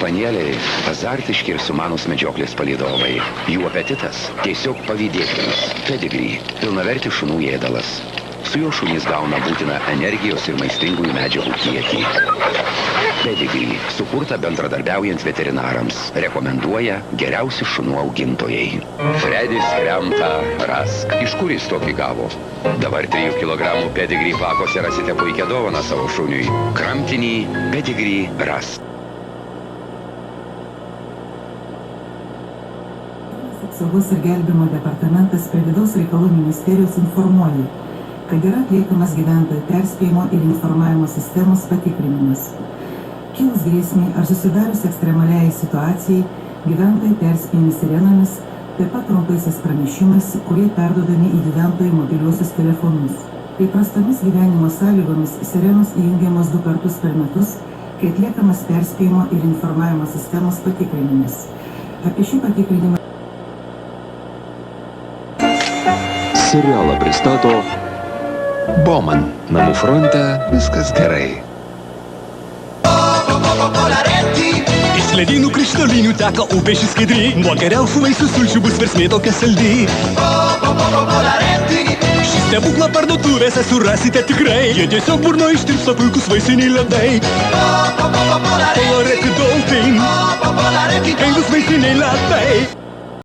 Spanieliai – azartiški ir sumanus medžioklės palydovai. Jų apetitas – tiesiog pavydėtinas. Pedigree – pilnavertis šunų ėdalas. Su juo šunys gauna būtiną energijos ir maistingųjų medžiagų kiekį. Pedigree – sukurta bendradarbiaujant veterinarams. Rekomenduoja geriausi šunų augintojai. Fredis kremta Rask. Iš kur jis tokį gavo? Dabar 3 kg Pedigree pakose rasite puikią dovaną savo šuniui. Kramtinį Pedigree Rask. Apsaugos ir gelbėjimo departamentas prie Vidaus reikalų ministerijos informuoja, kad yra atliekamas gyventojų perspėjimo ir informavimo sistemos patikrinimas. Kilus grėsmei ar susidarius ekstremaliai situacijai, gyventojai perspėjami sirenomis, taip pat trumpaisiais pranešimais, kurie perduodami į gyventojų mobiliuosius telefonus. Įprastomis gyvenimo sąlygomis sirenos įjungiamos 2 kartus per metus, kai atliekamas perspėjimo ir informavimo sistemos patikrinimas. Apie šį patikrinimą Serialą pristato Bowman. Namų fronte viskas gerai. Iš ledynų krištolinių teka upė ši skaidri, nuo geriausių vaisių sulčių bus versmė tokia saldi. Šį stebuklą parduotuvėse surasite tikrai, jie tiesiog burno ištirpsta puikus vaisiniai ledai. Polaretti Dolphin, gaivūs vaisiniai ledai.